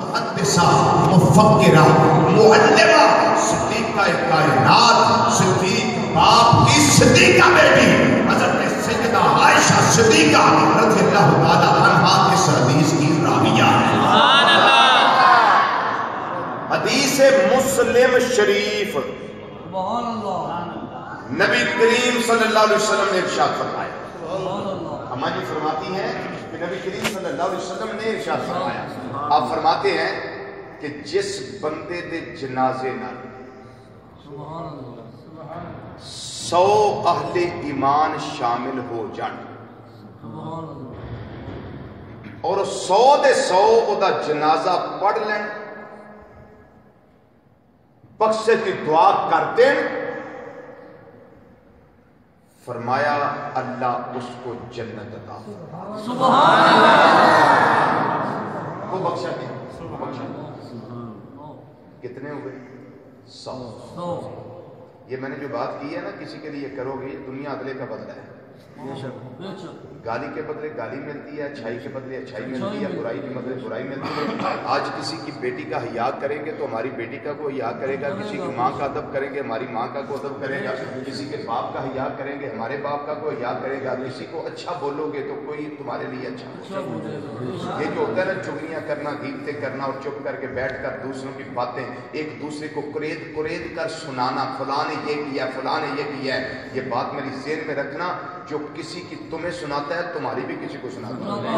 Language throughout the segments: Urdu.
محدثہ، مفکرہ، معلمہ، صدیقہ کائنات، صدیق باپ کی صدیقہ بیٹی حضرت سیدہ عائشہ صدیقہ رضی اللہ تعالی عنہا اس حدیث کی راویہ ہے۔ سبحان اللہ۔ حدیث مسلم شریف، سبحان اللہ۔ نبی کریم صلی اللہ علیہ وسلم نے ارشاد فرمایا، سبحان اللہ۔ اماں جی فرماتی ہیں کہ نبی کریم صلی اللہ علیہ وسلم نے ارشاد فرمایا، آپ فرماتے ہیں کہ جس بندے دے جنازے نال سبحان اللہ۔ 100 اہل ایمان شامل ہو جان سبحان اللہ۔ اور 100 دے 100 او دا جنازہ پڑھ لین، بخشے کی دعا کر دیں، فرمایا اللہ اس کو جنت عطا فرمائے۔ سبحان اللہ۔ وہ بخشا دیں، بخشا دیں۔ کتنے ہو گئے؟ 100۔ یہ میں نے جو بات کی ہے نا، کسی کے لیے کرو گے دنیا اگلے کا بدلہ ہے۔ گالی کے بدلے گالی ملتی ہے، اچھائی کے بدلے اچھائی ملتی ہے، برائی کے بدلے برائی ملتی ہے۔ آج کسی کی بیٹی کا حیا کریں گے تو ہماری بیٹی کا کوئی حیا کرے گا، کسی کی ماں کا ادب کریں گے ہماری ماں کا کوئی ادب کرے گا، کسی کے باپ کا حیا کریں گے ہمارے باپ کا کوئی حیا کرے گا، کسی کو اچھا بولو گے تو کوئی تمہارے لیے اچھا بولے گا۔ یہ جو ہوتا ہے نا چگلیاں کرنا، غیبتیں کرنا اور چپ کر کے بیٹھ کر دوسروں کی باتیں ایک دوسرے کو کرید کر سنانا، فلاں نے یہ کیا فلاں نے یہ کیا ہے، یہ بات میری ذہن میں رکھنا، جو کسی کی تمہیں سناتا ہے تمہاری بھی کسی کو سناتا ہے۔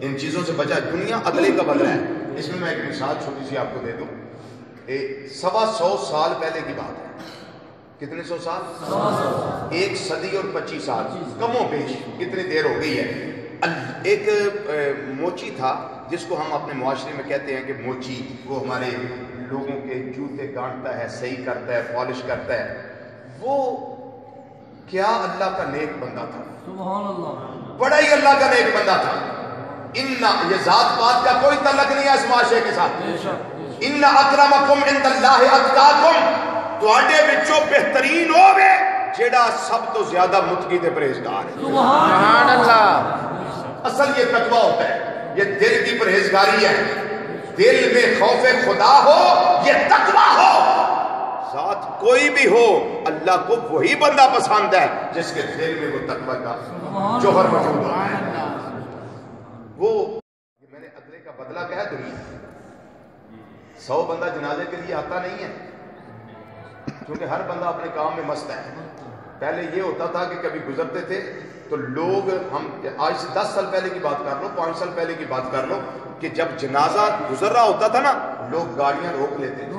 ان چیزوں سے بچا، دنیا اگلے کا بدلہ ہے۔ اس میں ایک مثال چھوٹی سی آپ کو دے دوں، 125 سال پہلے کی بات ہے۔ کتنے 100 سال؟ 1 صدی اور 25 سال، کم و بیش کتنی دیر ہو گئی ہے۔ ایک موچی تھا جس کو ہم اپنے معاشرے میں کہتے ہیں کہ موچی، وہ ہمارے لوگوں کے جوتے گانٹتا ہے، صحیح کرتا ہے، پالش کرتا ہے۔ وہ کیا اللہ کا نیک بندہ تھا، سبحان اللہ۔ بڑا ہی اللہ کا نیک بندہ تھا۔ یہ ذات پات کا کوئی تعلق نہیں ہے اس معاشرے کے ساتھ۔ ان اکرمکم عند اللہ اتقاکم، تواڈے وچوں بہترین ہوے جیڑا سب تو زیادہ متقی تے پرہیزگار ہے۔ سبحان اللہ۔ اصل یہ تقویٰ ہوتا ہے، یہ دل کی پرہیزگاری ہے، دل میں خوف خدا ہو، یہ تقویٰ ہو۔ ساتھ کوئی بھی ہو، اللہ کو وہی بندہ پسند ہے جس کے دل میں وہ تقویٰ کا جوہر موجود ہو۔ وہ میں نے اگلے کا بدلہ کہا، دنیا 100 بندہ جنازے کے لیے آتا نہیں ہے، کیونکہ ہر بندہ اپنے کام میں مست ہے۔ پہلے یہ ہوتا تھا کہ کبھی گزرتے تھے تو لوگ، ہم آج سے 10 سال پہلے کی بات کر لو، 5 سال پہلے کی بات کر لو، کہ جب جنازہ گزر رہا ہوتا تھا نا، لوگ گاڑیاں روک لیتے تھے،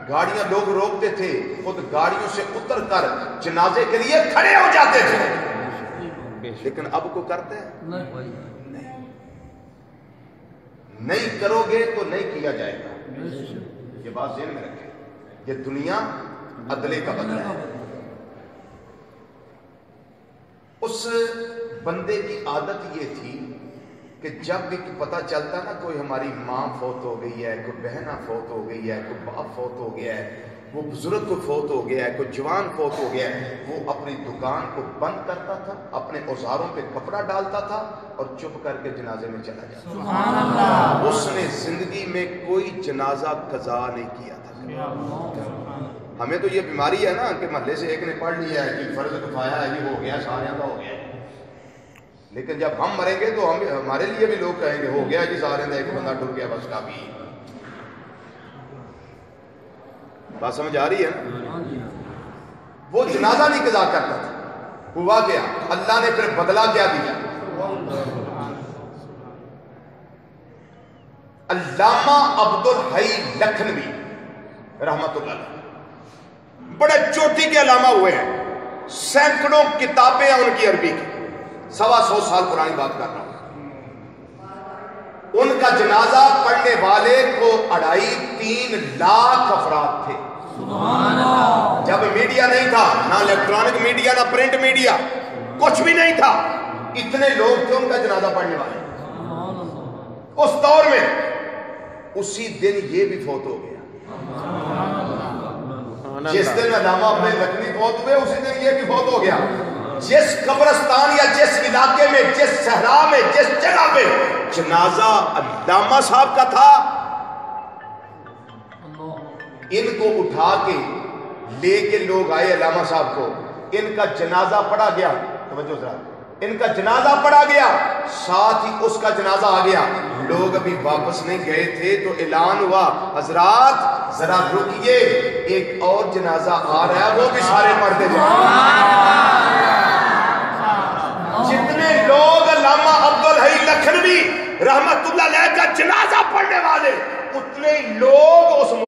گاڑیاں لوگ روکتے تھے، خود گاڑیوں سے اتر کر جنازے کے لیے کھڑے ہو جاتے تھے۔ لیکن اب کو کرتے ہیں نہیں کرو گے تو نہیں کیا جائے گا۔ یہ بات ذہن میں رکھیں، یہ دنیا عدلے کا بدلہ ہے۔ اس بندے کی عادت یہ تھی کہ جب بھی پتہ چلتا نا کوئی ہماری ماں فوت ہو گئی ہے، کوئی بہنہ فوت ہو گئی ہے، کوئی باپ فوت ہو گیا ہے، وہ بزرگ کو فوت ہو گیا ہے، کوئی جوان فوت ہو گیا ہے، وہ اپنی دکان کو بند کرتا تھا، اپنے اوزاروں پہ کپڑا ڈالتا تھا اور چپ کر کے جنازے میں چلا جاتا تھا۔ سبحان اللہ۔ اس نے زندگی میں کوئی جنازہ قضا نہیں کیا تھا۔ ہمیں تو یہ بیماری ہے نا کہ محلے سے ایک نے پڑھ لیا ہے کہ فرض کفایہ ہے، یہ ہو گیا، سارے کا ہو گیا، لیکن جب ہم مریں گے تو ہمارے لیے بھی لوگ کہیں گے ہو گیا جی سارے ایک بندہ ٹر گیا بس کافی۔ بات سمجھ آ رہی ہے نا؟ وہ جنازہ نہیں قضا کرتا تھا۔ ہوا کیا؟ اللہ نے پھر بدلہ کیا دیا؟ علامہ عبدالحی لکھنوی رحمت اللہ علیہ بڑے چوٹی کے علامہ ہوئے ہیں، سینکڑوں کتابیں ہیں ان کی عربی کی، 125 سال پرانی بات کر رہا ہوں۔ ان کا جنازہ پڑھنے والے کو 2.5-3 لاکھ افراد تھے۔ سبحان اللہ۔ جب میڈیا نہیں تھا، نہ الیکٹرانک میڈیا نہ پرنٹ میڈیا، کچھ بھی نہیں تھا، اتنے لوگ تھے ان کا جنازہ پڑھنے والے اس دور میں۔ اسی دن یہ بھی فوت ہو گیا، جس دن علامہ اپنے لکھنوی فوت ہوئے اسی دن یہ بھی فوت ہو گیا۔ جس قبرستان یا جس علاقے میں، جس صحرا میں، جس جنازہ علامہ صاحب کا تھا، ان کو اٹھا کے لے کے لوگ آئے علامہ صاحب کو، ان کا جنازہ پڑھا گیا، توجہ ذرا، ان کا جنازہ پڑھا گیا، ساتھ ہی اس کا جنازہ آ گیا، لوگ ابھی واپس نہیں گئے تھے تو اعلان ہوا حضرات ذرا رکیے ایک اور جنازہ آ رہا ہے، وہ بھی سارے پڑھتے جائیں۔ جتنے لوگ علامہ عبدالحی لکھنوی رحمت اللہ علیہ کا جنازہ پڑھنے والے، اتنے لوگ اس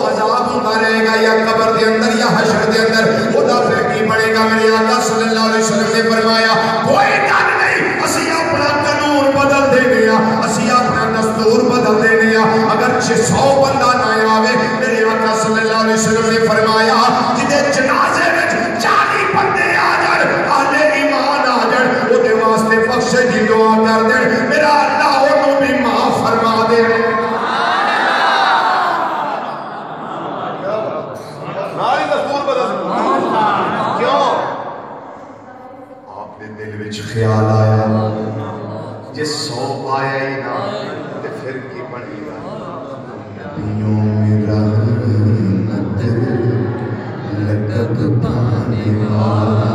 عذاب ہوتا رہے گا یا قبر دے اندر یا حشر دے اندر، خدا پھینکی پڑے گا۔ میرے آقا صلی اللہ علیہ وسلم نے فرمایا کوئی ڈر نہیں، اسی اپنا قانون بدل دے گیا، اسی اپنا دستور بدل دے گیا، اگر 600 بندہ نہ آوے، میرے آقا صلی اللہ علیہ وسلم نے فرمایا جدے جنازے میں 40 بندے آ جائے، اہل ایمان آ جائے، وہ دے واسطے بخشے دی دعا کر دے، میرا اللہ انہوں بھی معاف فرما دے۔ خیال آیا جس 100 آیا ہی نہ تے پھر کی بنے گا، نبیوں میں رحمت لقب پانے والا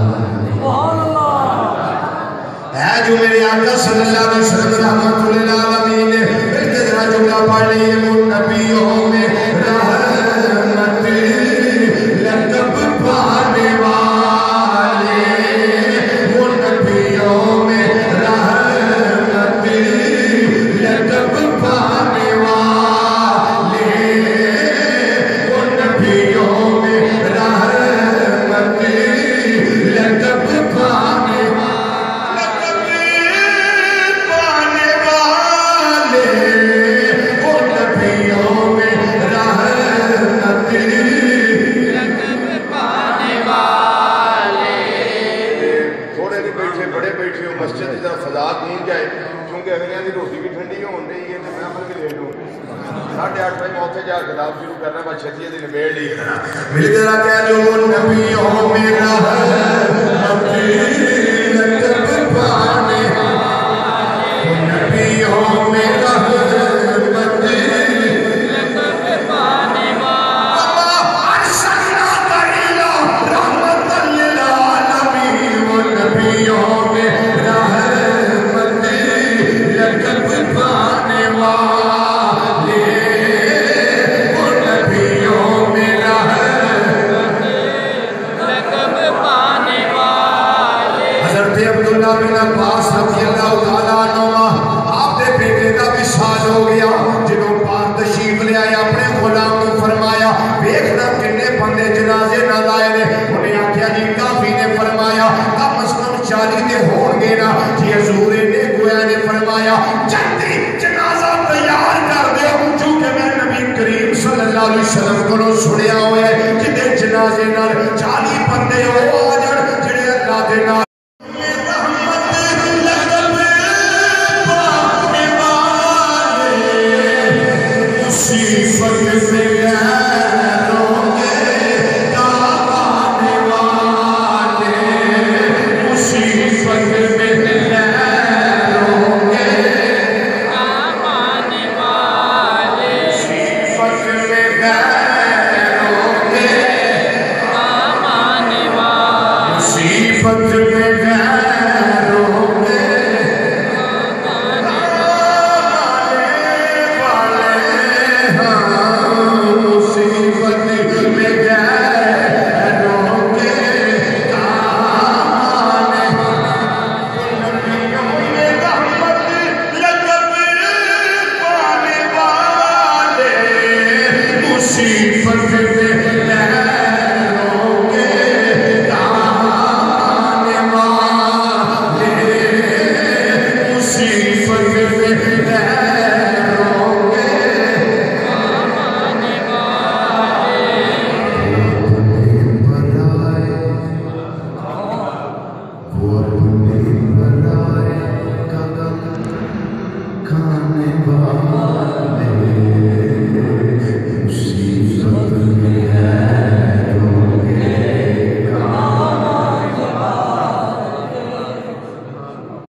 ہے جو میرے آقا صلی اللہ علیہ وسلم رحمت للعالمین نے مل کے ذرا جملہ پڑھ لئے، نبیوں میں رحمت لقب پانے والا مل گیا کہہ جو نبیوں میں رحمت لقب پانے نبیوں میں رحمت لقب پانے ارسلنا الا رحمت للعالمین، وہ نبیوں میں رحمت لقب پانے والے، بن عباس رضی اللہ تعالیٰ عنہ آپ دے بیٹے کا وصال ہو گیا، جنہوں پاک تشریف لے آیا، اپنے غلام کو فرمایا دیکھنا کنے بندے جنازے نہ لائے نے، انہیں آکھیا جی کافی، نے فرمایا کم از کم 40 دے ہون گے نا جی حضور نے گویا نے فرمایا جلدی جنازہ تیار کر دیو، چونکہ میں نبی کریم صلی اللہ علیہ وسلم کو سنیا ہوئے جدے جنازے نال 40 بندے ہو آ جڑ جڑے اللہ دے نال